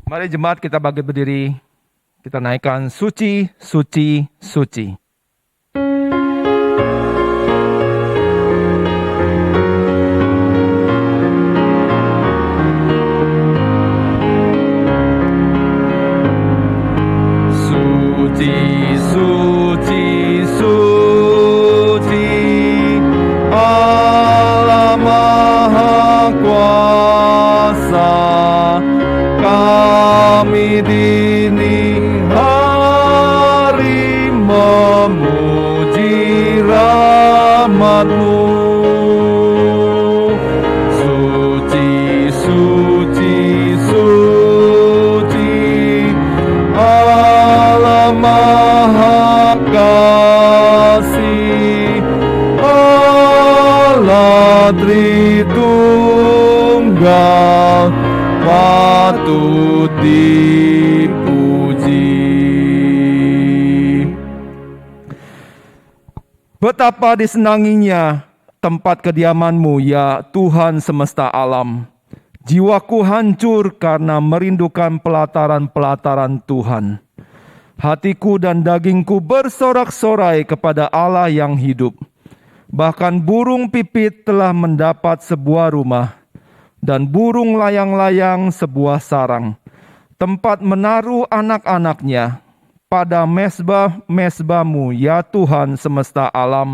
Mari jemaat kita bangkit berdiri, kita naikkan suci, suci, suci. Suci, suci, suci, Allah Maha Kuasa. Kami dini hari memuji rahmat-Mu. Suci, suci, suci, Allah Maha Kasih, Allah Tritunggal, patut dipuji. Betapa disenanginya tempat kediaman-Mu, ya Tuhan semesta alam. Jiwaku hancur karena merindukan pelataran-pelataran Tuhan. Hatiku dan dagingku bersorak-sorai kepada Allah yang hidup. Bahkan burung pipit telah mendapat sebuah rumah, dan burung layang-layang sebuah sarang, tempat menaruh anak-anaknya. Pada mesbah-mesbah-Mu, ya Tuhan semesta alam,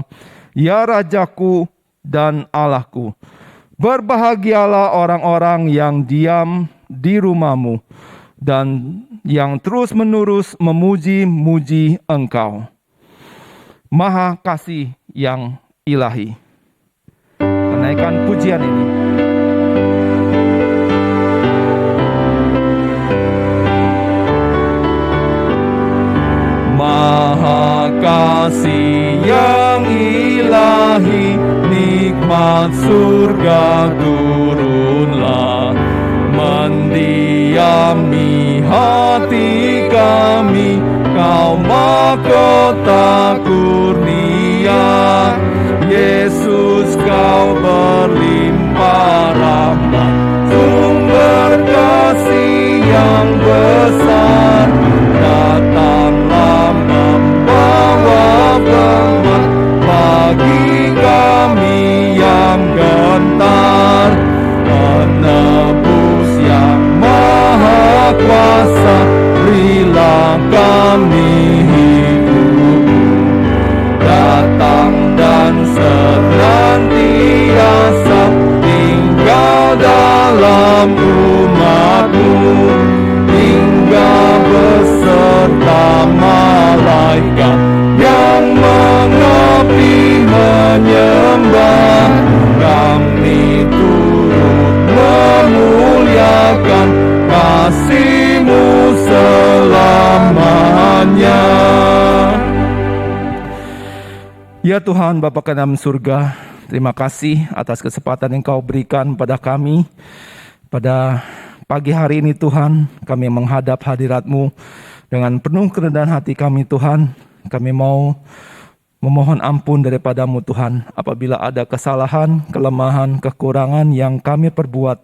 ya Rajaku dan Allahku. Berbahagialah orang-orang yang diam di rumah-Mu, dan yang terus-menerus memuji-muji Engkau. Maha Kasih yang ilahi. Menaikkan pujian ini. Maha Kasih yang ilahi, nikmat surga turunlah, mendiami hati kami, Kau mahkota kurnia. Yesus, Kau berlimpah rahmat, sumber kasih yang besar. Datanglah membawa rahmat bagi kami yang gentar. Penebus yang maha kuasa, berilah kami hidup. Datang dan senantiasa tinggal dalam umat-Mu, hingga beserta malaikat yang mengabdi menyembah. Kami turut memuliakan kasih-Mu selamanya. Ya Tuhan, Bapa kami dalam surga, terima kasih atas kesempatan yang Kau berikan pada kami. Pada pagi hari ini Tuhan, kami menghadap hadirat-Mu dengan penuh kerendahan hati kami Tuhan. Kami mau memohon ampun daripada-Mu Tuhan, apabila ada kesalahan, kelemahan, kekurangan yang kami perbuat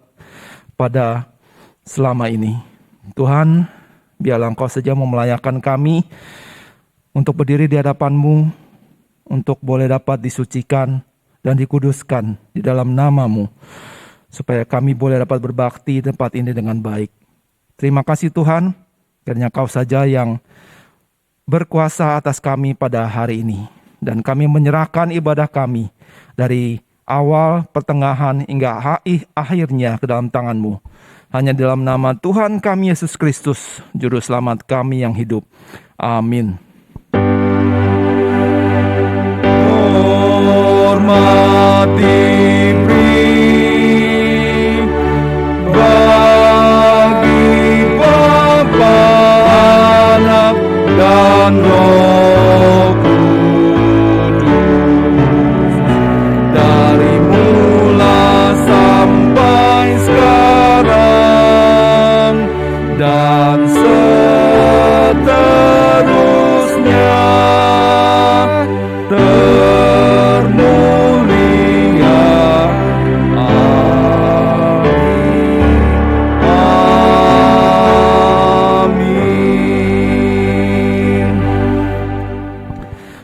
pada selama ini. Tuhan, biarlah Engkau saja memuliakan kami untuk berdiri di hadapan-Mu, untuk boleh dapat disucikan dan dikuduskan di dalam nama-Mu, supaya kami boleh dapat berbakti di tempat ini dengan baik. Terima kasih Tuhan, kiranya Kau saja yang berkuasa atas kami pada hari ini. Dan kami menyerahkan ibadah kami dari awal, pertengahan, hingga akhirnya ke dalam tangan-Mu. Hanya dalam nama Tuhan kami Yesus Kristus, Juru Selamat kami yang hidup. Amin. Hormati bagi Bapa, Anak, dan Roh Kudus, dari mula sampai sekarang dan seterusnya. Termulia. Amin.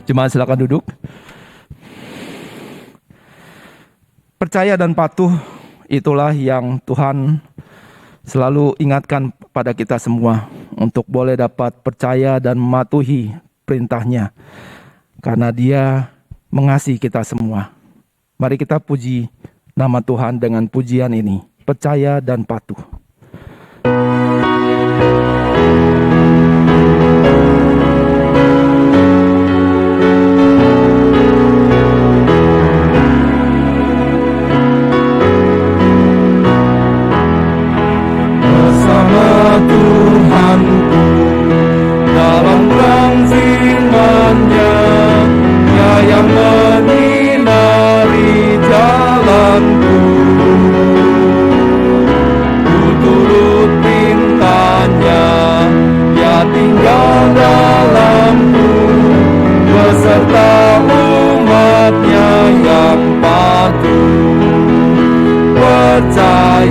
Jemaat silakan duduk. Percaya dan patuh itulah yang Tuhan selalu ingatkan pada kita semua untuk boleh dapat percaya dan mematuhi perintahnya. Karena Dia mengasihi kita semua. Mari kita puji nama Tuhan dengan pujian ini. Percaya dan patuh.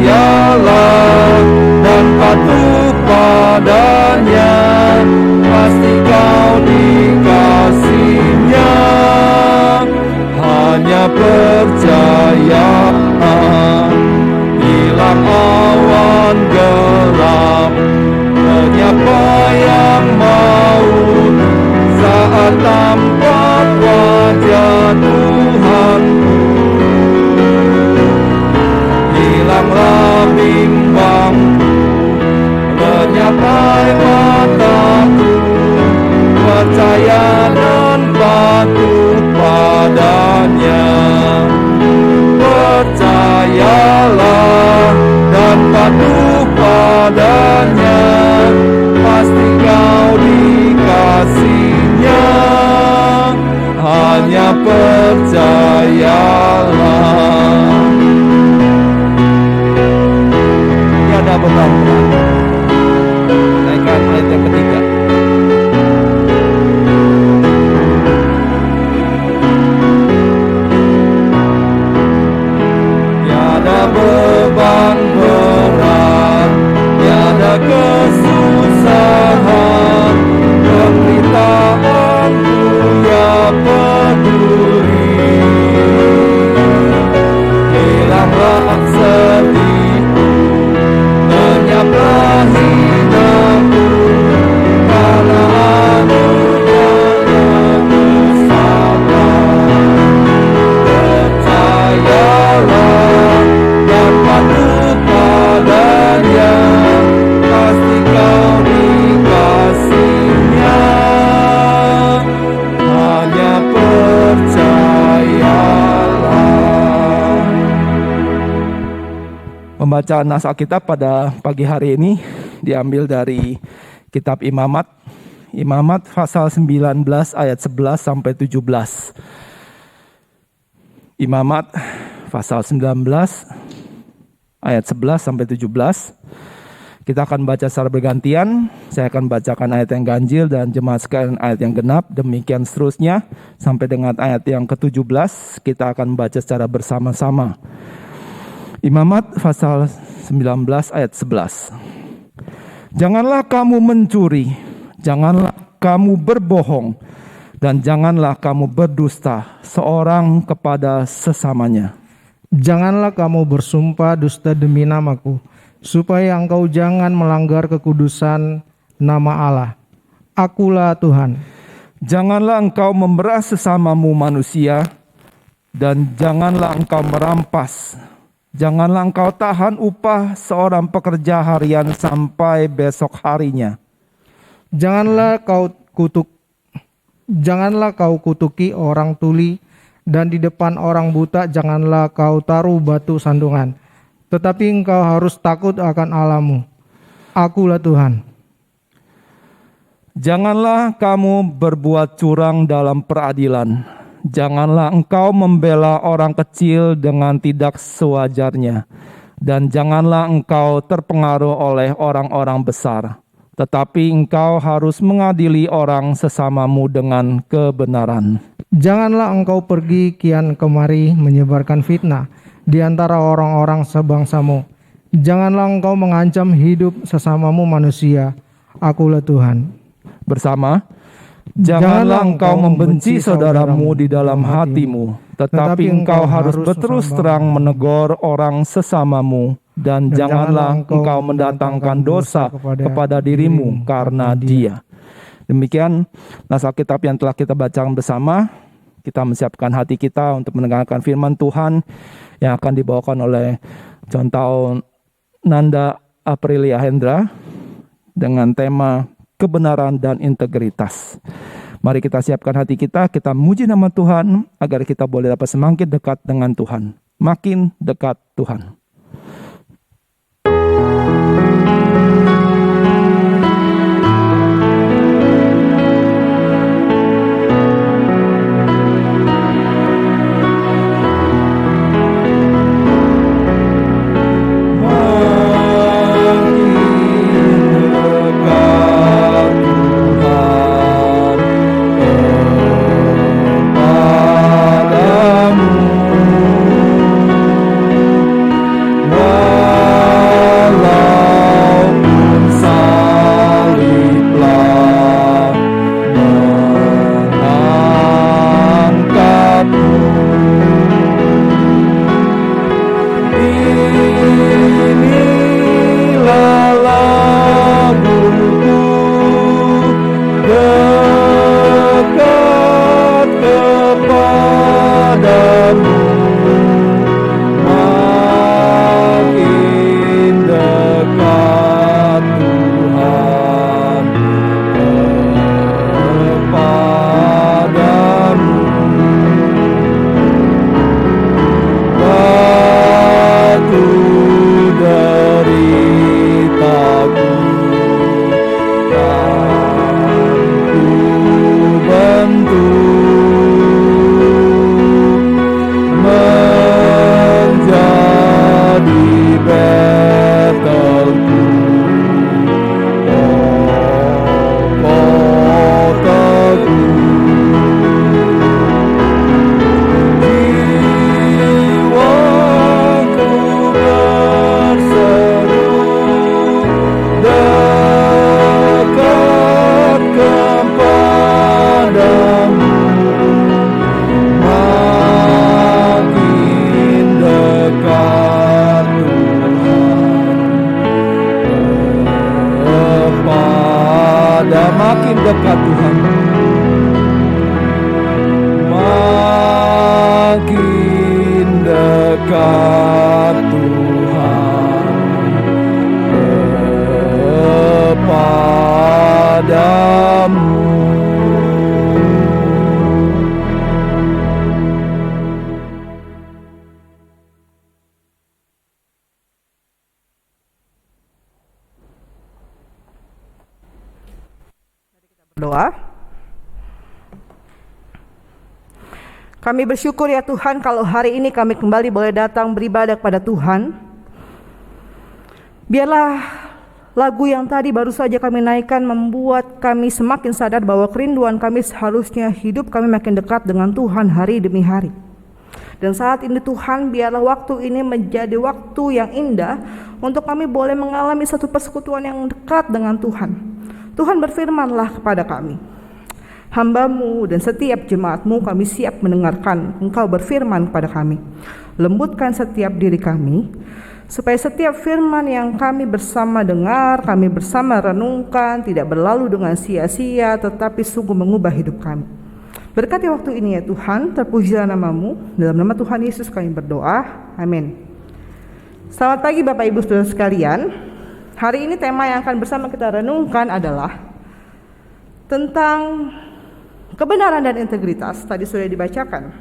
Percayalah dan patuh padanya, pasti kau dikasihnya. Hanya percayalah, hilang awan gelap, menyapa yang maut saat tampak wajah Tuhanku. Hilanglah bimbangku, menyapai mataku, percaya dan patuh padanya. Percayalah dan patuh padanya, pasti kau dikasihnya. Hanya percayalah. Ada beberapa. Naikkan ayat yang ketiga. Tiada beban berat, tiada kesusahan, penderitaan-Mu ya peduli. Hilanglah sedihku, menyaplah hidupku, karena anugerah bersabar. Percayalah dan patuh padanya, pasti kau dikasihnya. Hanya percayalah. Pembacaan nas Alkitab pada pagi hari ini diambil dari kitab Imamat. Imamat pasal 19 ayat 11 sampai 17. Imamat pasal 19 ayat 11 sampai 17. Kita akan baca secara bergantian. Saya akan bacakan ayat yang ganjil dan jemaat sekalian ayat yang genap. Demikian seterusnya sampai dengan ayat yang ke-17 kita akan baca secara bersama-sama. Imamat pasal 19 ayat 11. Janganlah kamu mencuri, janganlah kamu berbohong, dan janganlah kamu berdusta seorang kepada sesamanya. Janganlah kamu bersumpah dusta demi namaku, supaya engkau jangan melanggar kekudusan nama Allah. Akulah Tuhan. Janganlah engkau memeras sesamamu manusia, dan janganlah engkau merampas. Janganlah engkau tahan upah seorang pekerja harian sampai besok harinya. Janganlah kau kutuki orang tuli, dan di depan orang buta janganlah kau taruh batu sandungan. Tetapi engkau harus takut akan Allahmu. Akulah Tuhan. Janganlah kamu berbuat curang dalam peradilan. Janganlah engkau membela orang kecil dengan tidak sewajarnya, dan janganlah engkau terpengaruh oleh orang-orang besar, tetapi engkau harus mengadili orang sesamamu dengan kebenaran. Janganlah engkau pergi kian kemari menyebarkan fitnah di antara orang-orang sebangsamu. Janganlah engkau mengancam hidup sesamamu manusia. Akulah Tuhan. Bersama, Janganlah engkau membenci saudaramu di dalam hatimu, tetapi engkau harus berterus terang menegur orang sesamamu, dan janganlah engkau mendatangkan dosa kepada dirimu karena dia. Demikian naskah Alkitab yang telah kita baca bersama. Kita menyiapkan hati kita untuk mendengarkan firman Tuhan yang akan dibawakan oleh Contoh Nanda Aprilia Hendra dengan tema kebenaran dan integritas. Mari kita siapkan hati kita muji nama Tuhan agar kita boleh dapat semakin dekat dengan Tuhan, makin dekat Tuhan. Makin dekat Tuhan, makin dekat Tuhan kepadamu. Doa. Kami bersyukur ya Tuhan kalau hari ini kami kembali boleh datang beribadah kepada Tuhan. Biarlah lagu yang tadi baru saja kami naikkan membuat kami semakin sadar bahwa kerinduan kami seharusnya hidup kami makin dekat dengan Tuhan hari demi hari. Dan saat ini Tuhan, biarlah waktu ini menjadi waktu yang indah untuk kami boleh mengalami satu persekutuan yang dekat dengan Tuhan. Tuhan berfirmanlah kepada kami, hamba-Mu dan setiap jemaat-Mu kami siap mendengarkan Engkau berfirman kepada kami. Lembutkan setiap diri kami, supaya setiap firman yang kami bersama dengar, kami bersama renungkan, tidak berlalu dengan sia-sia, tetapi sungguh mengubah hidup kami. Berkati waktu ini ya Tuhan, terpujilah nama-Mu, dalam nama Tuhan Yesus kami berdoa, amin. Selamat pagi Bapak Ibu Saudara sekalian. Hari ini tema yang akan bersama kita renungkan adalah tentang kebenaran dan integritas. Tadi sudah dibacakan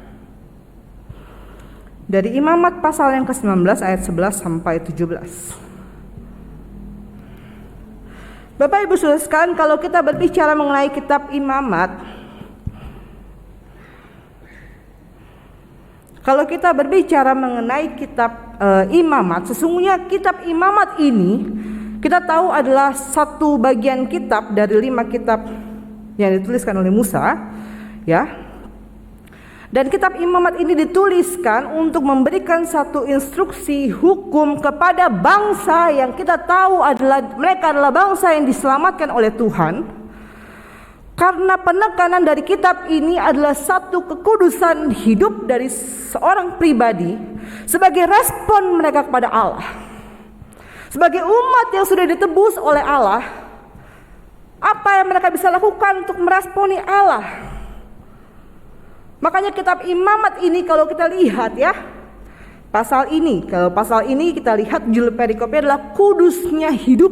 dari Imamat pasal yang ke-19 ayat 11 sampai 17. Bapak Ibu Saudara sekalian, kalau kita berbicara mengenai kitab Imamat, kalau kita berbicara mengenai kitab Imamat, sesungguhnya kitab Imamat ini kita tahu adalah satu bagian kitab dari 5 kitab yang dituliskan oleh Musa, ya. Dan kitab Imamat ini dituliskan untuk memberikan satu instruksi hukum kepada bangsa yang kita tahu adalah mereka adalah bangsa yang diselamatkan oleh Tuhan, Karena penekanan dari kitab ini adalah satu kekudusan hidup dari seorang pribadi sebagai respon mereka kepada Allah. Sebagai umat yang sudah ditebus oleh Allah, apa yang mereka bisa lakukan untuk meresponi Allah? Makanya kitab Imamat ini kalau kita lihat ya, pasal ini kita lihat judul perikopnya adalah kudusnya hidup.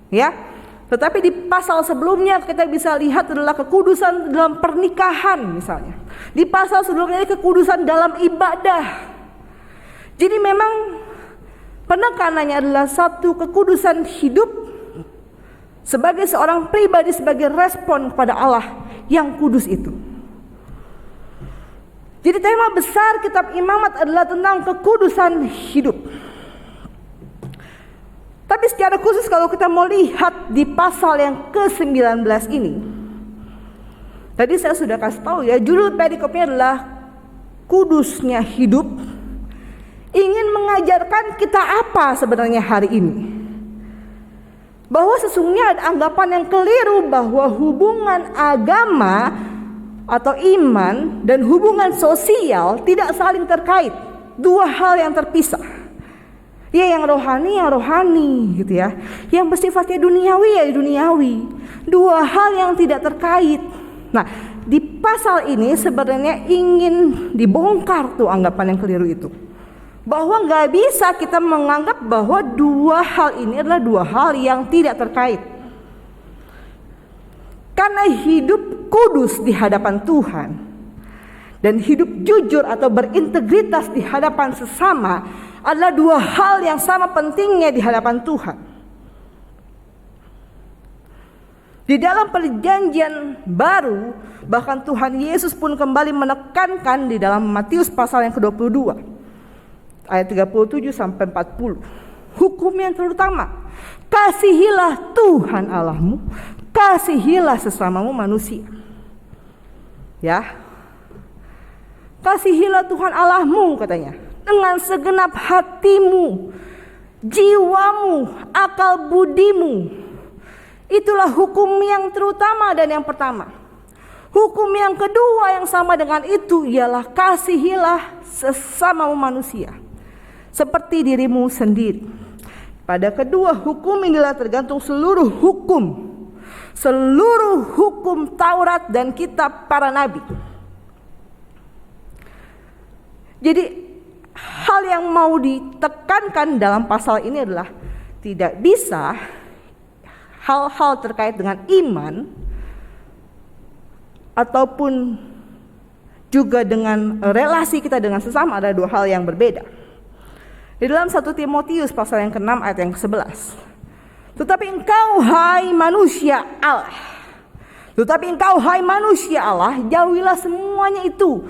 Ya. Tetapi di pasal sebelumnya kita bisa lihat adalah kekudusan dalam pernikahan misalnya. Di pasal sebelumnya kekudusan dalam ibadah. Jadi memang penekanannya adalah satu kekudusan hidup sebagai seorang pribadi, sebagai respon kepada Allah yang kudus itu. Jadi tema besar kitab Imamat adalah tentang kekudusan hidup. Tapi secara khusus kalau kita mau lihat di pasal yang ke-19 ini, tadi saya sudah kasih tahu ya, judul perikopnya adalah kudusnya hidup. Ingin mengajarkan kita apa sebenarnya hari ini? Bahwa sesungguhnya ada anggapan yang keliru bahwa hubungan agama atau iman dan hubungan sosial tidak saling terkait, dua hal yang terpisah. Ya yang rohani gitu ya. Yang bersifatnya duniawi ya duniawi. Dua hal yang tidak terkait. Nah, di pasal ini sebenarnya ingin dibongkar tuh anggapan yang keliru itu. Bahwa nggak bisa kita menganggap bahwa dua hal ini adalah dua hal yang tidak terkait. Karena hidup kudus di hadapan Tuhan dan hidup jujur atau berintegritas di hadapan sesama adalah dua hal yang sama pentingnya di hadapan Tuhan. Di dalam perjanjian baru, bahkan Tuhan Yesus pun kembali menekankan di dalam Matius pasal yang ke-22 ayat 37 sampai 40. Hukum yang terutama, kasihilah Tuhan Allahmu, kasihilah sesamamu manusia. Ya. Kasihilah Tuhan Allahmu katanya dengan segenap hatimu, jiwamu, akal budimu. Itulah hukum yang terutama dan yang pertama. Hukum yang kedua yang sama dengan itu ialah kasihilah sesamamu manusia seperti dirimu sendiri. Pada kedua hukum inilah tergantung seluruh hukum Taurat dan kitab para nabi. Jadi hal yang mau ditekankan dalam pasal ini adalah tidak bisa hal-hal terkait dengan iman ataupun juga dengan relasi kita dengan sesama ada dua hal yang berbeda. Di dalam 1 Timotius pasal yang ke-6 ayat yang ke-11. Tetapi engkau hai manusia Allah, jauhilah semuanya itu.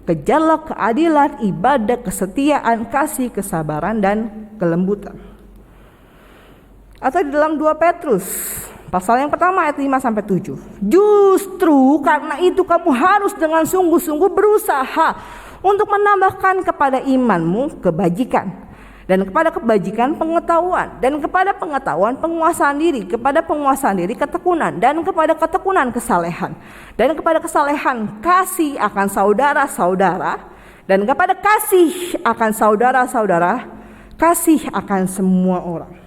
Kejarlah keadilan, ibadah, kesetiaan, kasih, kesabaran, dan kelembutan. Atau di dalam 2 Petrus pasal yang pertama ayat 5-7. Justru karena itu kamu harus dengan sungguh-sungguh berusaha untuk menambahkan kepada imanmu kebajikan, dan kepada kebajikan pengetahuan, dan kepada pengetahuan penguasaan diri, kepada penguasaan diri ketekunan, dan kepada ketekunan kesalehan, dan kepada kesalehan kasih akan saudara-saudara, dan kepada kasih akan saudara-saudara kasih akan semua orang.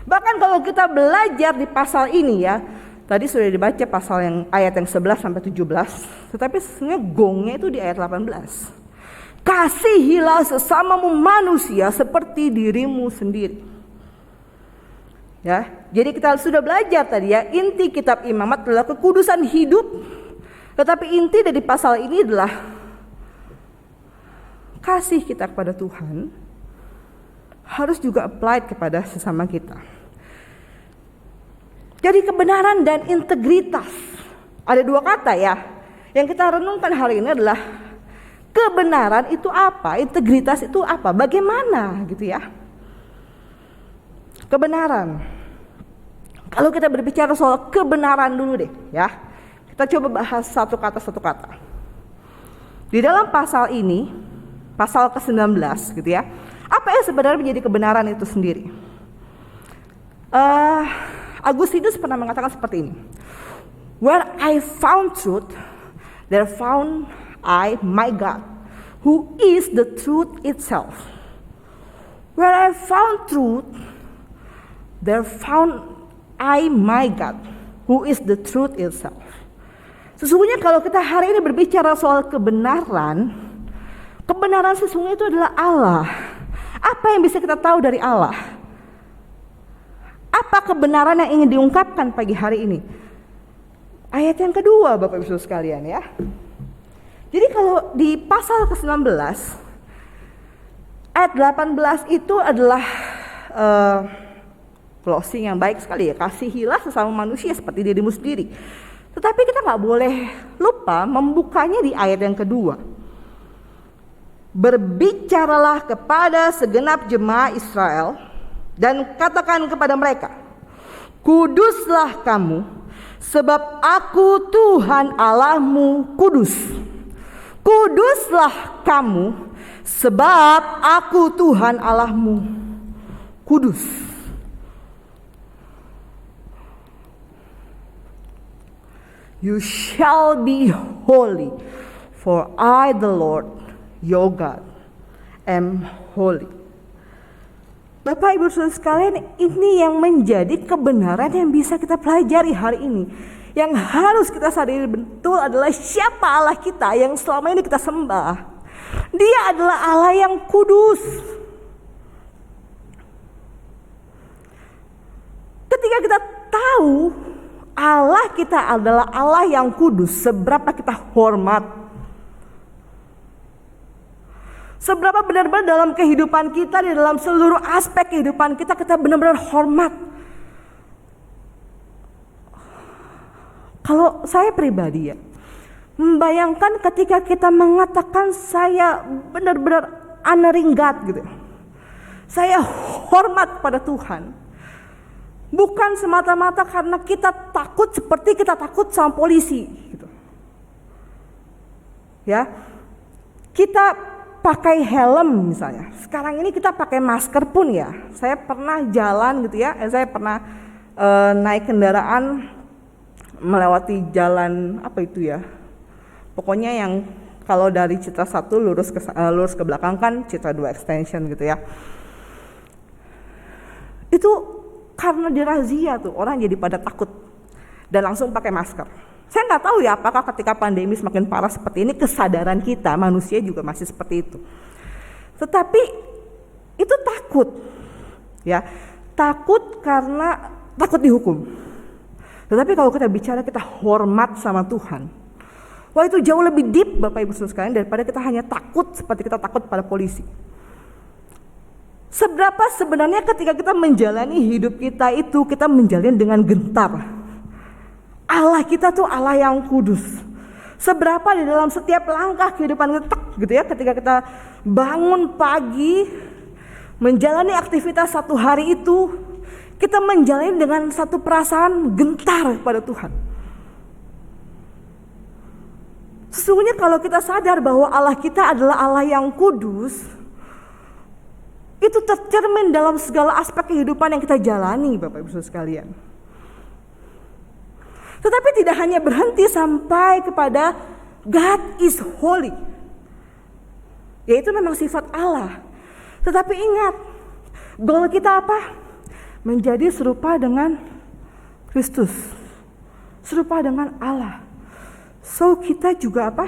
Bahkan kalau kita belajar di pasal ini ya, tadi sudah dibaca pasal yang ayat yang 11-17, tetapi sebenarnya gongnya itu di ayat 18. Kasihilah sesamamu manusia seperti dirimu sendiri. Ya, jadi kita sudah belajar tadi ya, inti kitab Imamat adalah kekudusan hidup. Tetapi inti dari pasal ini adalah kasih kita kepada Tuhan harus juga applied kepada sesama kita. Jadi kebenaran dan integritas. Ada dua kata ya. Yang kita renungkan hari ini adalah kebenaran itu apa? Integritas itu apa? Bagaimana gitu ya? Kebenaran. Kalau kita berbicara soal kebenaran dulu deh ya. Kita coba bahas satu kata. Di dalam pasal ini, pasal ke-19 gitu ya. Apa yang sebenarnya menjadi kebenaran itu sendiri? Agustinus pernah mengatakan seperti ini. Where I found truth, there found I my God, who is the truth itself. Where I found truth, there found I my God, who is the truth itself. Sesungguhnya kalau kita hari ini berbicara soal kebenaran, kebenaran sesungguhnya itu adalah Allah. Apa yang bisa kita tahu dari Allah? Apa kebenaran yang ingin diungkapkan pagi hari ini? Ayat yang kedua, Bapak Ibu sekalian ya. Jadi kalau di pasal ke-19 ayat 18 itu adalah closing yang baik sekali ya. Kasihilah sesama manusia seperti dirimu sendiri. Tetapi kita nggak boleh lupa membukanya di ayat yang kedua. Berbicaralah kepada segenap jemaah Israel dan katakan kepada mereka, kuduslah kamu, sebab aku Tuhan Allahmu kudus. Kuduslah kamu, sebab aku Tuhan Allahmu kudus. You shall be holy, for I the Lord your God am holy. Bapak Ibu Saudara sekalian, ini yang menjadi kebenaran yang bisa kita pelajari hari ini. Yang harus kita sadari betul adalah siapa Allah kita yang selama ini kita sembah. Dia adalah Allah yang kudus. Ketika kita tahu Allah kita adalah Allah yang kudus, seberapa kita hormat, seberapa benar-benar dalam kehidupan kita, di dalam seluruh aspek kehidupan kita, kita benar-benar hormat. Kalau saya pribadi ya, membayangkan ketika kita mengatakan saya benar-benar honoring God gitu. Saya hormat pada Tuhan. Bukan semata-mata karena kita takut seperti kita takut sama polisi gitu. Ya. Kita pakai helm misalnya. Sekarang ini kita pakai masker pun ya. Saya pernah jalan gitu ya. Saya pernah naik kendaraan melewati jalan apa itu ya. Pokoknya yang kalau dari Citra 1 lurus ke belakang kan Citra 2 extension gitu ya. Itu karena dirazia tuh orang jadi pada takut dan langsung pakai masker. Saya nggak tahu ya apakah ketika pandemi semakin parah seperti ini kesadaran kita manusia juga masih seperti itu. Tetapi itu takut, ya takut karena takut dihukum. Tetapi kalau kita bicara kita hormat sama Tuhan, wah itu jauh lebih deep Bapak Ibu Saudara sekalian daripada kita hanya takut seperti kita takut pada polisi. Seberapa sebenarnya ketika kita menjalani hidup kita itu kita menjalani dengan gentar. Allah kita tuh Allah yang kudus. Seberapa di dalam setiap langkah kehidupan kita gitu ya, ketika kita bangun pagi menjalani aktivitas satu hari itu, kita menjalani dengan satu perasaan gentar pada Tuhan. Sesungguhnya kalau kita sadar bahwa Allah kita adalah Allah yang kudus, itu tercermin dalam segala aspek kehidupan yang kita jalani Bapak Ibu sekalian. Tetapi tidak hanya berhenti sampai kepada God is holy. Yaitu memang sifat Allah. Tetapi ingat, goal kita apa? Menjadi serupa dengan Kristus. Serupa dengan Allah. So kita juga apa?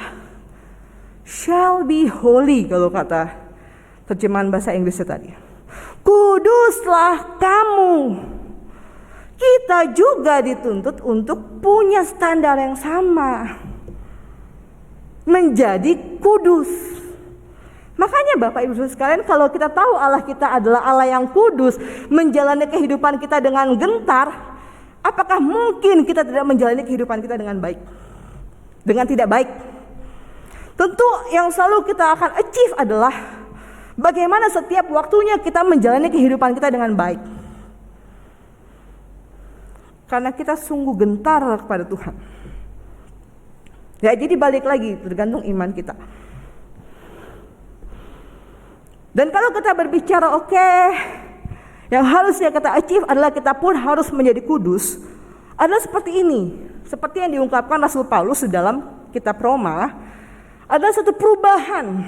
Shall be holy kalau kata terjemahan bahasa Inggrisnya tadi. Kuduslah kamu. Kita juga dituntut untuk punya standar yang sama. Menjadi kudus. Makanya Bapak Ibu sekalian, kalau kita tahu Allah kita adalah Allah yang kudus, menjalani kehidupan kita dengan gentar, apakah mungkin kita tidak menjalani kehidupan kita dengan baik? Dengan tidak baik? Tentu yang selalu kita akan achieve adalah bagaimana setiap waktunya kita menjalani kehidupan kita dengan baik. Karena kita sungguh gentar kepada Tuhan. Ya, jadi balik lagi tergantung iman kita. Dan kalau kita berbicara yang harusnya kita achieve adalah kita pun harus menjadi kudus, adalah seperti ini. seperti yang diungkapkan Rasul Paulus di dalam kitab Roma, ada satu perubahan.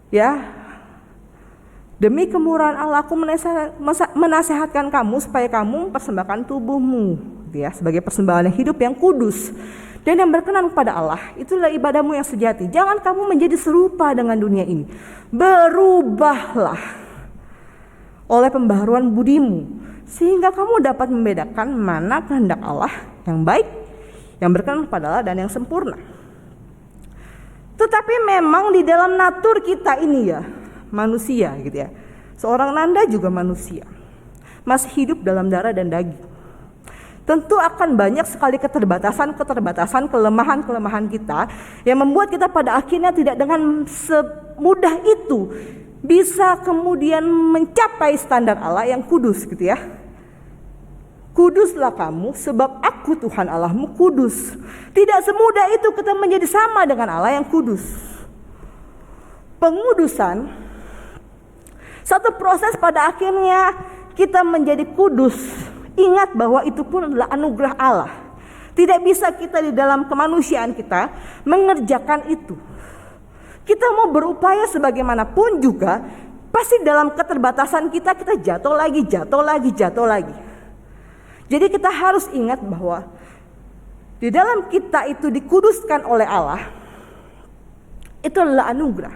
Ya, demi kemurahan Allah aku menasehatkan kamu supaya kamu mempersembahkan tubuhmu, ya, sebagai persembahan yang hidup yang kudus dan yang berkenan kepada Allah. Itulah ibadahmu yang sejati. Jangan kamu menjadi serupa dengan dunia ini. Berubahlah oleh pembaharuan budimu, sehingga kamu dapat membedakan mana kehendak Allah yang baik, yang berkenan kepada Allah, dan yang sempurna. Tetapi memang di dalam natur kita ini ya, manusia gitu ya. Seorang Nanda juga manusia, masih hidup dalam darah dan daging. Tentu akan banyak sekali keterbatasan, kelemahan kita yang membuat kita pada akhirnya tidak dengan semudah itu bisa kemudian mencapai standar Allah yang kudus gitu ya. Kuduslah kamu sebab aku Tuhan Allahmu kudus. Tidak semudah itu kita menjadi sama dengan Allah yang kudus. Pengudusan satu proses pada akhirnya kita menjadi kudus. Ingat bahwa itu pun adalah anugerah Allah. Tidak bisa kita di dalam kemanusiaan kita mengerjakan itu. Kita mau berupaya sebagaimanapun juga, pasti dalam keterbatasan kita jatuh lagi. Jadi kita harus ingat bahwa di dalam kita itu dikuduskan oleh Allah, itu adalah anugerah.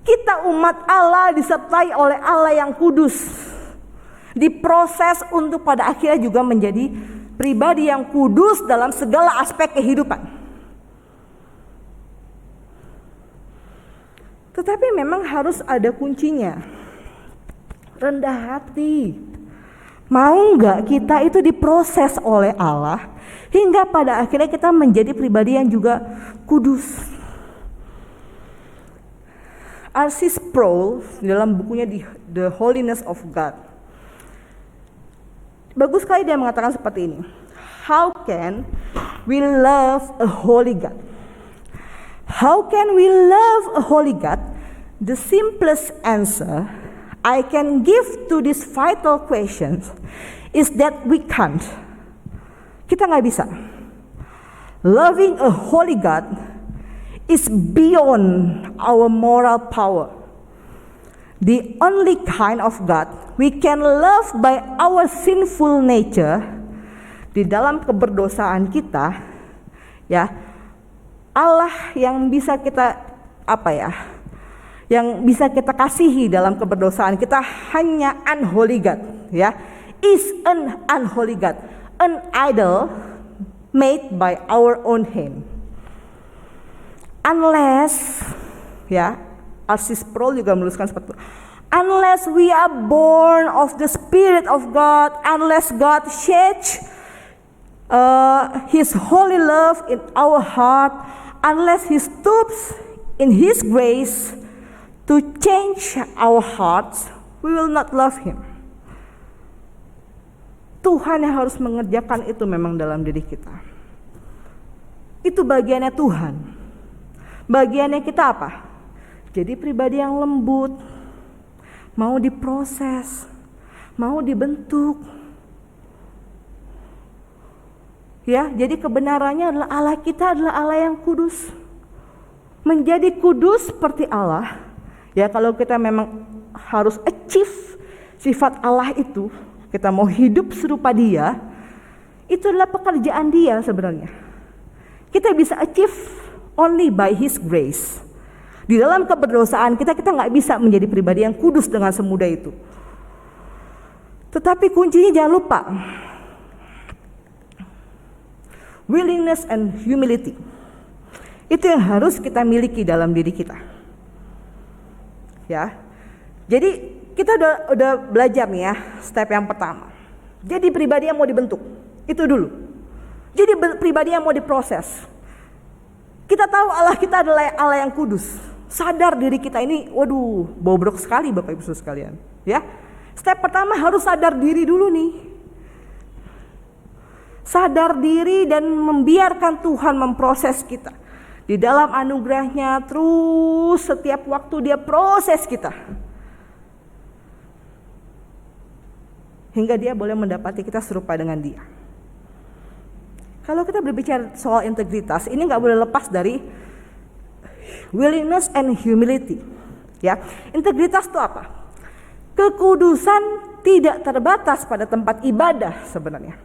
Kita umat Allah disertai oleh Allah yang kudus, diproses untuk pada akhirnya juga menjadi pribadi yang kudus dalam segala aspek kehidupan. Tetapi memang harus ada kuncinya. Rendah hati. Mau nggak kita itu diproses oleh Allah hingga pada akhirnya kita menjadi pribadi yang juga kudus. R.C. Sproul dalam bukunya The Holiness of God, bagus sekali dia mengatakan seperti ini. How can we love a holy God? How can we love a holy God? The simplest answer I can give to these vital questions is that we can't. Kita nggak bisa. Loving a holy God is beyond our moral power. The only kind of God we can love by our sinful nature, di dalam keberdosaan kita, ya, Allah yang bisa kita yang bisa kita kasihi dalam keberdosaan kita hanya unholy God, ya, is an unholy God, an idol made by our own hand. Unless, ya, R.C. Sproul juga menuliskan seperti itu. Unless we are born of the Spirit of God, unless God sheds His holy love in our heart, unless He stoops in His grace to change our hearts, we will not love Him. Tuhan yang harus mengerjakan itu memang dalam diri kita. Itu bagiannya Tuhan. Bagiannya kita apa? Jadi pribadi yang lembut, mau diproses, mau dibentuk. Ya, jadi kebenarannya adalah Allah kita adalah Allah yang kudus. Menjadi kudus seperti Allah. Ya, kalau kita memang harus achieve sifat Allah itu, kita mau hidup serupa Dia, itu adalah pekerjaan Dia sebenarnya. Kita bisa achieve only by His grace. Di dalam keberdosaan kita nggak bisa menjadi pribadi yang kudus dengan semudah itu. Tetapi kuncinya jangan lupa, willingness and humility. Itu yang harus kita miliki dalam diri kita. Ya, jadi kita udah belajar nih ya, step yang pertama. Jadi pribadi yang mau dibentuk, itu dulu. Jadi pribadi yang mau diproses. Kita tahu Allah kita adalah Allah yang kudus. Sadar diri kita ini, waduh, bobrok sekali Bapak Ibu Saudara sekalian. Ya, step pertama harus sadar diri dulu nih. Sadar diri dan membiarkan Tuhan memproses kita. Di dalam anugerahnya terus setiap waktu Dia proses kita. hingga dia boleh mendapati kita serupa dengan dia. Kalau kita berbicara soal integritas, ini nggak boleh lepas dari willingness and humility. Ya, integritas itu apa? Kekudusan tidak terbatas pada tempat ibadah sebenarnya.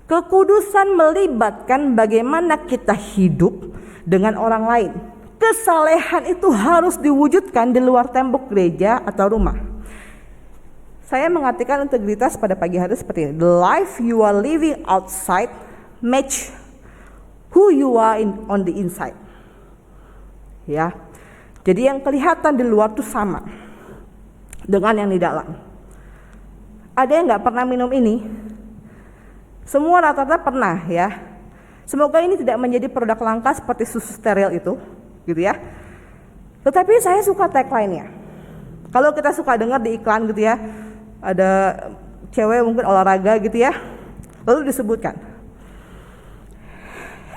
Kekudusan melibatkan bagaimana kita hidup dengan orang lain. Kesalehan itu harus diwujudkan di luar tembok gereja atau rumah. Saya mengartikan integritas pada pagi hari seperti ini. The life you are living outside match who you are on the inside. Ya. Jadi yang kelihatan di luar itu sama dengan yang di dalam. Ada yang nggak pernah minum ini? Semua rata-rata pernah ya. Semoga ini tidak menjadi produk langka seperti susu steril itu, gitu ya. Tetapi saya suka tagline-nya. Kalau kita suka dengar di iklan gitu ya, ada cewek mungkin olahraga gitu ya, lalu disebutkan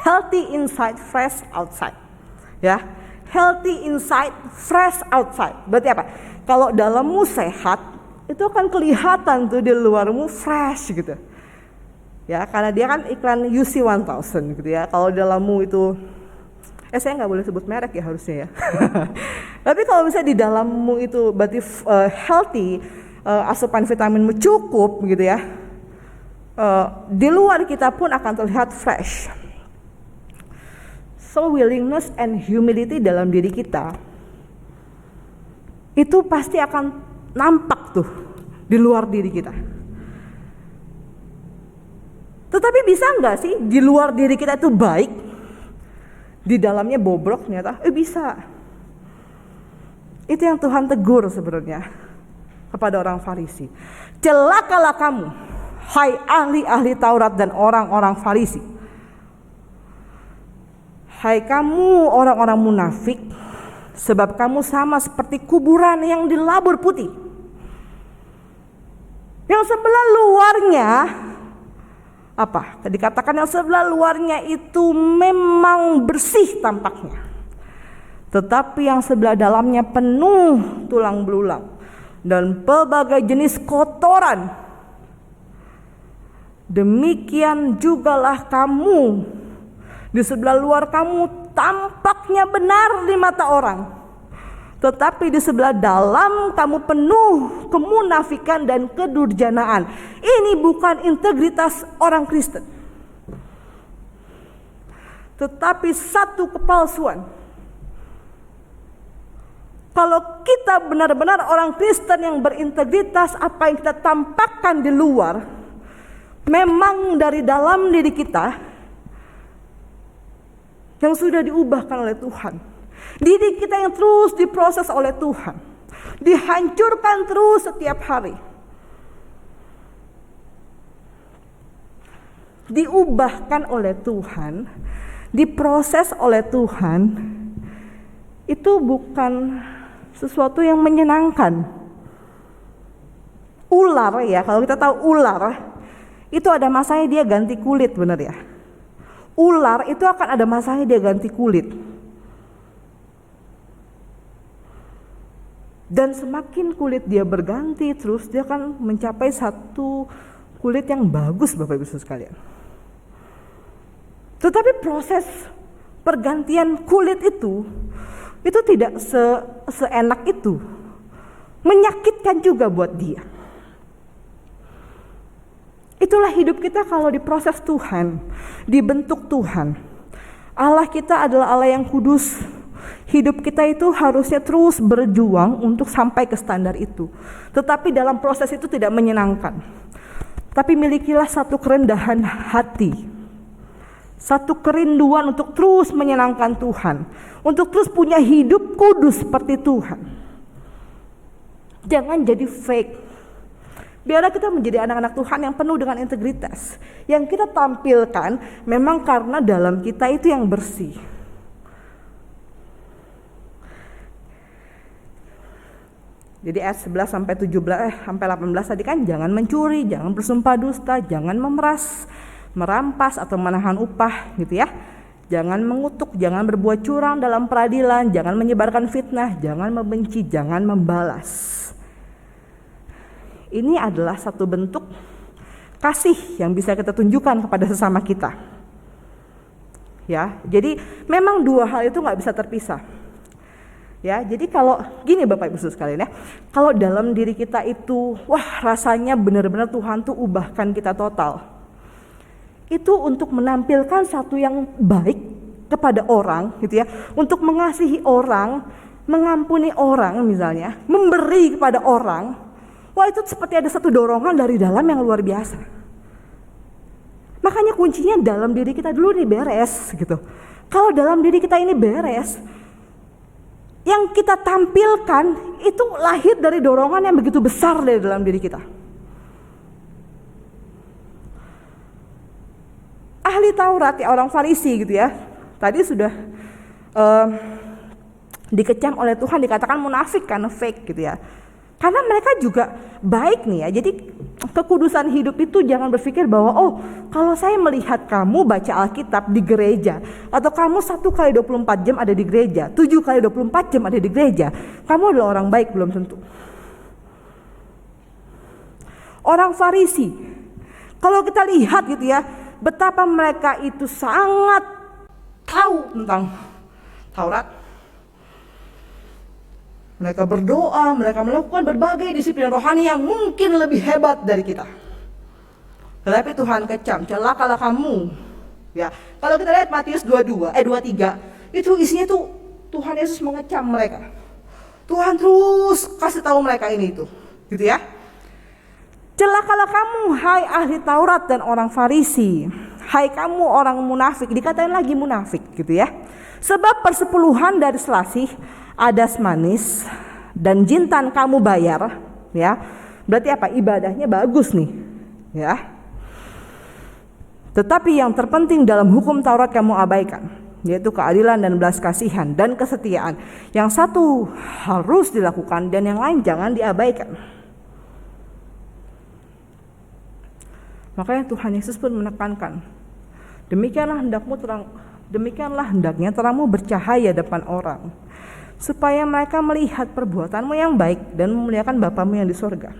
healthy inside, fresh outside. Ya, healthy inside, fresh outside. Berarti apa? Kalau dalammu sehat, itu akan kelihatan tuh di luarmu fresh gitu. Ya, karena dia kan iklan UC 1000 gitu ya. Kalau dalammu itu, saya nggak boleh sebut merek ya harusnya ya. Tapi kalau misalnya di dalammu itu berarti healthy, asupan vitaminmu cukup gitu ya. Di luar kita pun akan terlihat fresh. So willingness and humility dalam diri kita itu pasti akan nampak tuh di luar diri kita. Tetapi bisa nggak sih di luar diri kita itu baik, di dalamnya bobrok ternyata? Bisa. Itu yang Tuhan tegur sebenarnya kepada orang Farisi. Celakalah kamu, hai ahli-ahli Taurat dan orang-orang Farisi. Hai kamu orang-orang munafik, sebab kamu sama seperti kuburan yang dilabur putih. Yang sebelah luarnya, apa? Dikatakan yang sebelah luarnya itu memang bersih tampaknya. Tetapi yang sebelah dalamnya penuh tulang belulang dan pelbagai jenis kotoran. Demikian jugalah kamu. Di sebelah luar kamu tampaknya benar di mata orang, tetapi di sebelah dalam kamu penuh kemunafikan dan kedurjanaan. Ini bukan integritas orang Kristen, tetapi satu kepalsuan. Kalau kita benar-benar orang Kristen yang berintegritas, apa yang kita tampakkan di luar memang dari dalam diri kita yang sudah diubahkan oleh Tuhan. Diri kita yang terus diproses oleh Tuhan, dihancurkan terus setiap hari, diubahkan oleh Tuhan, diproses oleh Tuhan. Itu bukan sesuatu yang menyenangkan. Ular ya, kalau kita tahu ular itu ada masanya dia ganti kulit, benar ya. Ular itu akan ada masanya dia ganti kulit. Dan semakin kulit dia berganti terus, dia akan mencapai satu kulit yang bagus, Bapak Ibu sekalian. Tetapi proses pergantian kulit itu tidak seenak itu. Menyakitkan juga buat dia. Itulah hidup kita kalau diproses Tuhan, dibentuk Tuhan. Allah kita adalah Allah yang kudus. Hidup kita itu harusnya terus berjuang untuk sampai ke standar itu. Tetapi dalam proses itu tidak menyenangkan. Tapi milikilah satu kerendahan hati, satu kerinduan untuk terus menyenangkan Tuhan, untuk terus punya hidup kudus seperti Tuhan. Jangan jadi fake. Biarlah kita menjadi anak-anak Tuhan yang penuh dengan integritas. Yang kita tampilkan memang karena dalam kita itu yang bersih. Jadi ayat 11 sampai 17 sampai 18 tadi kan, jangan mencuri, jangan bersumpah dusta, jangan memeras, merampas atau menahan upah gitu ya. Jangan mengutuk, jangan berbuat curang dalam peradilan, jangan menyebarkan fitnah, jangan membenci, jangan membalas. Ini adalah satu bentuk kasih yang bisa kita tunjukkan kepada sesama kita. Ya, jadi memang dua hal itu nggak bisa terpisah. Ya, jadi kalau gini Bapak Ibu sekalian ya, kalau dalam diri kita itu, wah rasanya benar-benar Tuhan tuh ubahkan kita total. Itu untuk menampilkan satu yang baik kepada orang gitu ya, untuk mengasihi orang, mengampuni orang misalnya, memberi kepada orang. Wah itu seperti ada satu dorongan dari dalam yang luar biasa. Makanya kuncinya dalam diri kita dulu nih beres gitu. Kalau dalam diri kita ini beres, yang kita tampilkan itu lahir dari dorongan yang begitu besar dari dalam diri kita. Ahli Taurat ya, orang Farisi gitu ya, tadi sudah dikecam oleh Tuhan, dikatakan munafik karena fake gitu ya. Karena mereka juga baik nih ya, jadi kekudusan hidup itu jangan berpikir bahwa oh kalau saya melihat kamu baca Alkitab di gereja, atau kamu 1 kali 24 jam ada di gereja, 7 kali 24 jam ada di gereja, kamu adalah orang baik, belum tentu. Orang Farisi, kalau kita lihat gitu ya, betapa mereka itu sangat tahu tentang Taurat. Mereka berdoa, mereka melakukan berbagai disiplin rohani yang mungkin lebih hebat dari kita. Tetapi Tuhan kecam, celakalah kamu. Ya, kalau kita lihat Matius 23, itu isinya tuh Tuhan Yesus mengecam mereka. Tuhan terus kasih tahu mereka ini itu, gitu ya. Celakalah kamu, hai ahli Taurat dan orang Farisi, hai kamu orang munafik, dikatain lagi munafik, gitu ya. Sebab persepuluhan dari selasih, adas manis dan jintan kamu bayar, ya. Berarti apa? Ibadahnya bagus nih, ya. Tetapi yang terpenting dalam hukum Taurat kamu abaikan, yaitu keadilan dan belas kasihan dan kesetiaan. Yang satu harus dilakukan dan yang lain jangan diabaikan. Makanya Tuhan Yesus pun menekankan, demikianlah hendaknya terangmu bercahaya depan orang, supaya mereka melihat perbuatanmu yang baik dan memuliakan Bapamu yang di sorga.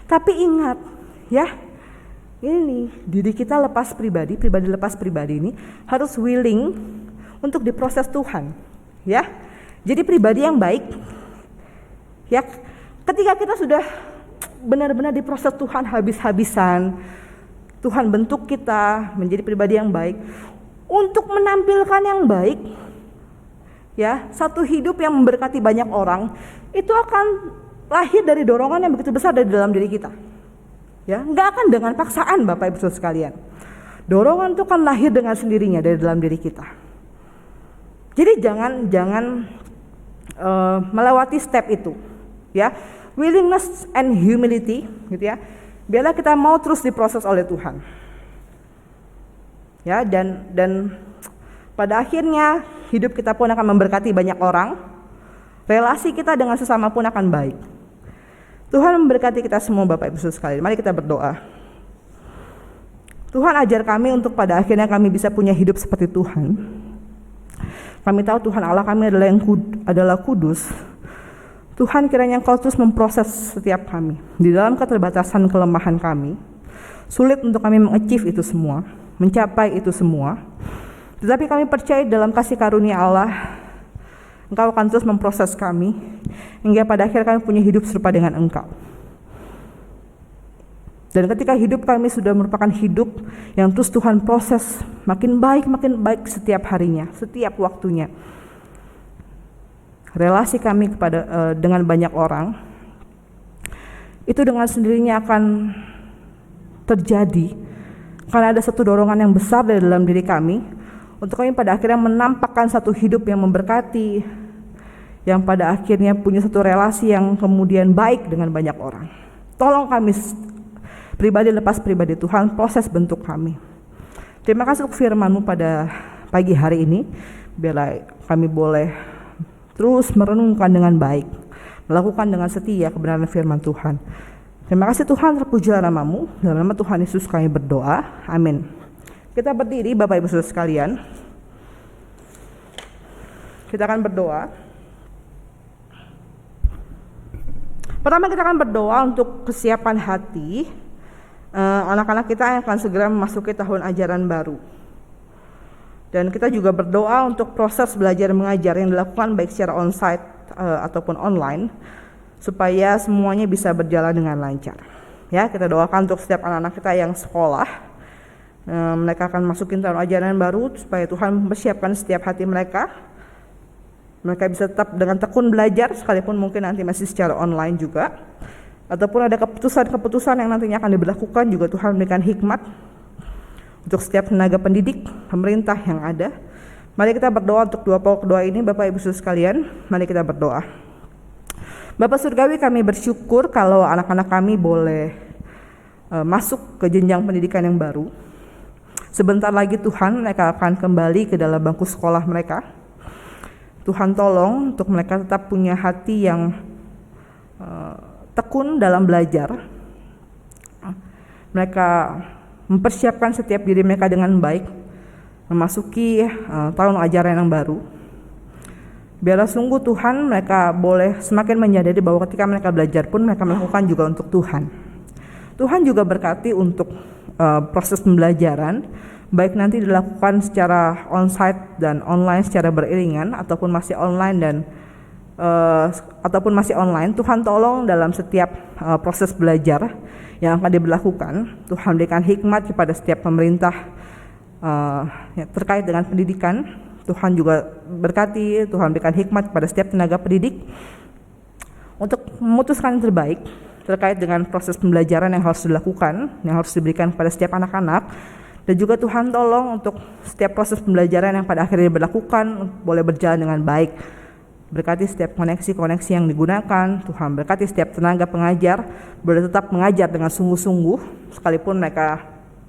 Tapi ingat ya, ini diri kita lepas pribadi lepas pribadi ini harus willing untuk diproses Tuhan, ya. Jadi pribadi yang baik, ya. Ketika kita sudah benar-benar diproses Tuhan habis-habisan, Tuhan bentuk kita menjadi pribadi yang baik untuk menampilkan yang baik. Ya, satu hidup yang memberkati banyak orang itu akan lahir dari dorongan yang begitu besar dari dalam diri kita. Ya, nggak akan dengan paksaan Bapak Ibu sekalian. Dorongan itu kan lahir dengan sendirinya dari dalam diri kita. Jadi jangan melewati step itu. Ya, willingness and humility, gitu ya. Biarlah kita mau terus diproses oleh Tuhan. Ya, dan pada akhirnya hidup kita pun akan memberkati banyak orang. Relasi kita dengan sesama pun akan baik. Tuhan memberkati kita semua Bapak Ibu sekalian. Mari kita berdoa. Tuhan ajar kami untuk pada akhirnya kami bisa punya hidup seperti Tuhan. Kami tahu Tuhan Allah kami adalah kudus. Tuhan kiranya Engkau terus memproses setiap kami. Di dalam keterbatasan kelemahan kami, sulit untuk kami mengachieve itu semua, mencapai itu semua. Tetapi kami percaya dalam kasih karunia Allah, Engkau akan terus memproses kami, hingga pada akhir kami punya hidup serupa dengan Engkau. Dan ketika hidup kami sudah merupakan hidup yang terus Tuhan proses, makin baik setiap harinya, setiap waktunya. Relasi kami dengan banyak orang, itu dengan sendirinya akan terjadi, karena ada satu dorongan yang besar dari dalam diri kami, untuk kami pada akhirnya menampakkan satu hidup yang memberkati, yang pada akhirnya punya satu relasi yang kemudian baik dengan banyak orang. Tolong kami pribadi lepas pribadi, Tuhan proses bentuk kami. Terima kasih untuk firman-Mu pada pagi hari ini. Biarlah kami boleh terus merenungkan dengan baik, melakukan dengan setia kebenaran firman Tuhan. Terima kasih Tuhan, terpujilah nama-Mu. Dalam nama Tuhan Yesus kami berdoa. Amin. Kita berdiri Bapak Ibu Saudara sekalian. Kita akan berdoa. Pertama kita akan berdoa untuk kesiapan hati anak-anak kita akan segera memasuki tahun ajaran baru. Dan kita juga berdoa untuk proses belajar mengajar yang dilakukan baik secara onsite ataupun online, supaya semuanya bisa berjalan dengan lancar. Ya, kita doakan untuk setiap anak-anak kita yang sekolah, mereka akan masukin tahun ajaran baru, supaya Tuhan mempersiapkan setiap hati mereka. Mereka bisa tetap dengan tekun belajar, sekalipun mungkin nanti masih secara online juga. Ataupun ada keputusan-keputusan yang nantinya akan diberlakukan, juga Tuhan memberikan hikmat untuk setiap tenaga pendidik, pemerintah yang ada. Mari kita berdoa untuk dua pokok doa ini, Bapak Ibu Saudara sekalian. Mari kita berdoa. Bapak Surgawi, kami bersyukur kalau anak-anak kami boleh masuk ke jenjang pendidikan yang baru. Sebentar lagi Tuhan, mereka akan kembali ke dalam bangku sekolah mereka. Tuhan tolong untuk mereka tetap punya hati yang tekun dalam belajar. Mereka mempersiapkan setiap diri mereka dengan baik, memasuki tahun ajaran yang baru. Biarlah sungguh Tuhan, mereka boleh semakin menyadari bahwa ketika mereka belajar pun mereka melakukan juga untuk Tuhan. Tuhan juga berkati untuk proses pembelajaran, baik nanti dilakukan secara onsite dan online secara beriringan, ataupun masih online Tuhan tolong dalam setiap proses belajar yang akan diberlakukan. Tuhan berikan hikmat kepada setiap pemerintah terkait dengan pendidikan. Tuhan juga berkati, Tuhan berikan hikmat kepada setiap tenaga pendidik untuk memutuskan yang terbaik terkait dengan proses pembelajaran yang harus dilakukan, yang harus diberikan kepada setiap anak-anak. Dan juga Tuhan tolong untuk setiap proses pembelajaran yang pada akhirnya diberlakukan boleh berjalan dengan baik. Berkati setiap koneksi-koneksi yang digunakan. Tuhan berkati setiap tenaga pengajar boleh tetap mengajar dengan sungguh-sungguh, sekalipun mereka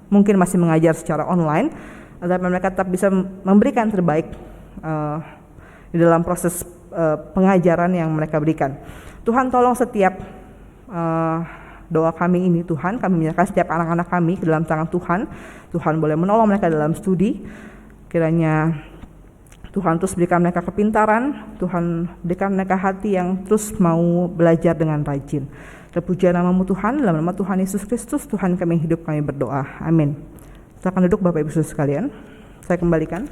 mungkin masih mengajar secara online, tetapi mereka tetap bisa memberikan terbaik di dalam proses pengajaran yang mereka berikan. Tuhan tolong setiap doa kami ini, Tuhan, kami menyerahkan setiap anak-anak kami ke dalam tangan Tuhan. Tuhan boleh menolong mereka dalam studi. Kiranya Tuhan terus berikan mereka kepintaran, Tuhan berikan mereka hati yang terus mau belajar dengan rajin. Terpuji nama-Mu Tuhan, dalam nama Tuhan Yesus Kristus, Tuhan kami hidup, kami berdoa. Amin. Silakan duduk Bapak Ibu Saudara sekalian. Saya kembalikan.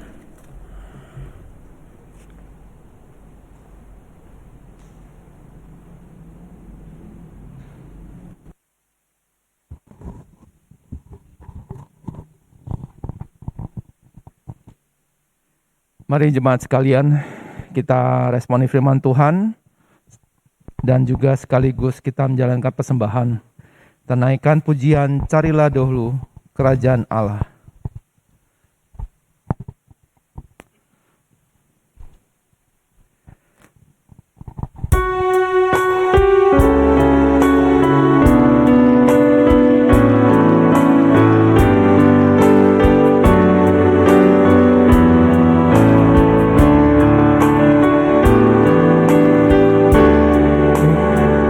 Mari jemaat sekalian, kita responi firman Tuhan dan juga sekaligus kita menjalankan persembahan. Kita naikkan pujian Carilah Dahulu Kerajaan Allah.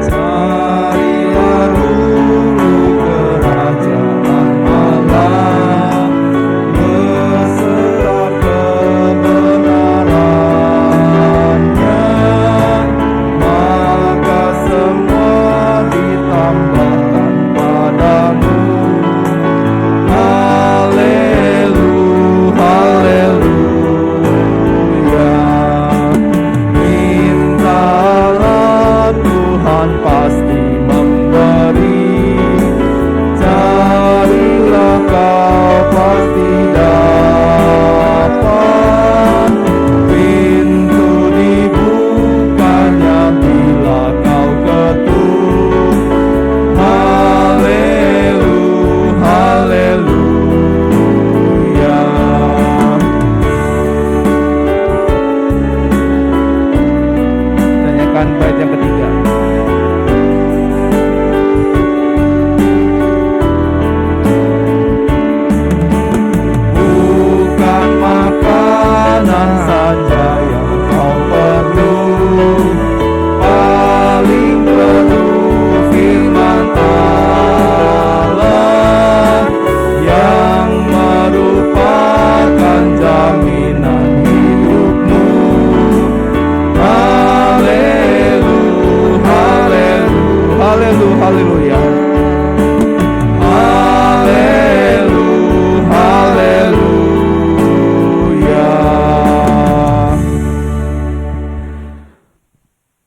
Carilah dulu kerajaan Allah.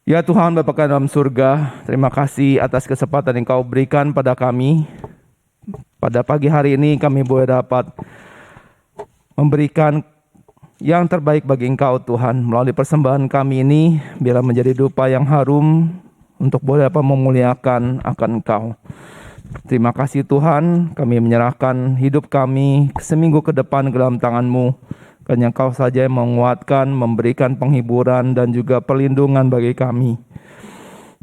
Ya Tuhan Bapa kami dalam surga, terima kasih atas kesempatan yang Kau berikan pada kami. Pada pagi hari ini kami boleh dapat memberikan yang terbaik bagi Engkau Tuhan. Melalui persembahan kami ini, biarlah menjadi dupa yang harum untuk boleh dapat memuliakan akan Engkau. Terima kasih Tuhan, kami menyerahkan hidup kami seminggu ke depan ke dalam tangan-Mu. Hanya Kau saja yang menguatkan, memberikan penghiburan dan juga perlindungan bagi kami.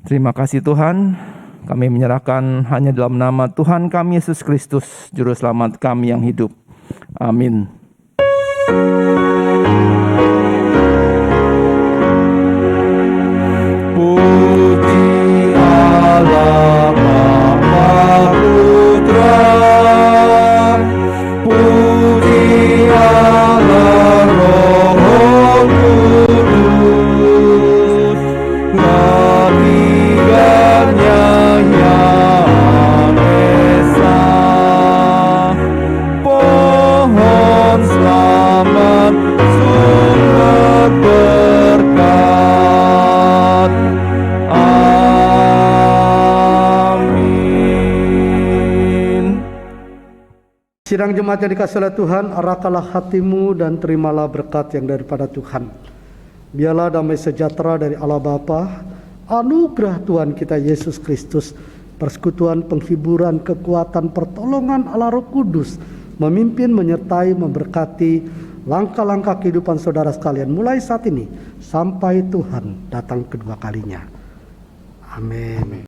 Terima kasih Tuhan, kami menyerahkan hanya dalam nama Tuhan kami Yesus Kristus, Juru Selamat kami yang hidup. Amin. Puji Allah Bapa Putra, puji Allah Roh Kudus, ketiganya yang esa. Pohon selamat sumber berkat. Amin. Sidang jemaat yang dikasihi oleh Tuhan, arahkanlah hatimu dan terimalah berkat yang daripada Tuhan. Biarlah damai sejahtera dari Allah Bapa, anugerah Tuhan kita Yesus Kristus, persekutuan, penghiburan, kekuatan, pertolongan Allah Roh Kudus, memimpin, menyertai, memberkati langkah-langkah kehidupan saudara sekalian mulai saat ini sampai Tuhan datang kedua kalinya. Amin.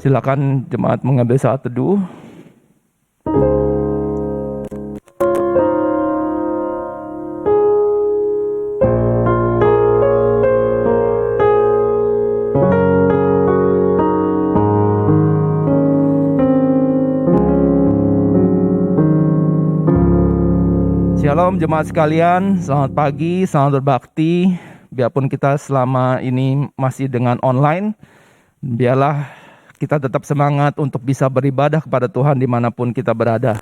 Silakan jemaat mengambil saat teduh. Shalom jemaat sekalian, selamat pagi, selamat berbakti. Biarpun kita selama ini masih dengan online, biarlah kita tetap semangat untuk bisa beribadah kepada Tuhan dimanapun kita berada.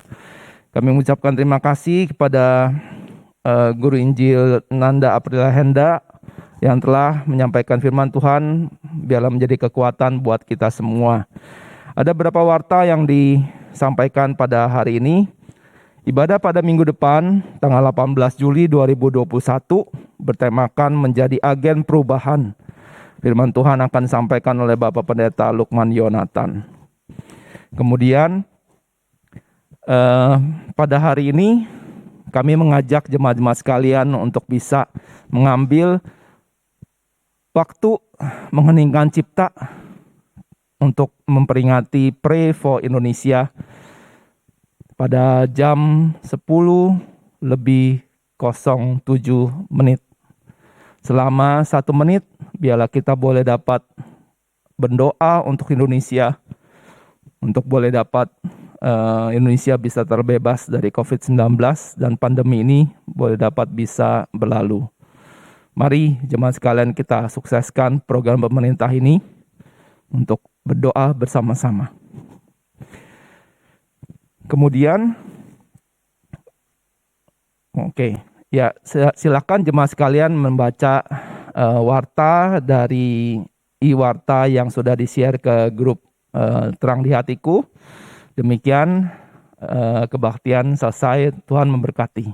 Kami mengucapkan terima kasih kepada Guru Injil Nanda Aprila Henda yang telah menyampaikan firman Tuhan, biarlah menjadi kekuatan buat kita semua. Ada beberapa warta yang disampaikan pada hari ini. Ibadah pada minggu depan, tanggal 18 Juli 2021, bertemakan menjadi agen perubahan. Firman Tuhan akan disampaikan oleh Bapak Pendeta Lukman Yonatan. Kemudian, pada hari ini, kami mengajak jemaat-jemaat sekalian untuk bisa mengambil waktu mengheningkan cipta untuk memperingati Pray for Indonesia pada jam 10:07. Selama 1 menit, biarlah kita boleh dapat berdoa untuk Indonesia, untuk boleh dapat Indonesia bisa terbebas dari COVID-19 dan pandemi ini boleh dapat bisa berlalu. Mari jemaat sekalian kita sukseskan program pemerintah ini untuk berdoa bersama-sama. Kemudian, silakan jemaat sekalian membaca warta dari e-warta yang sudah di-share ke grup Terang di Hatiku. Demikian kebaktian selesai, Tuhan memberkati.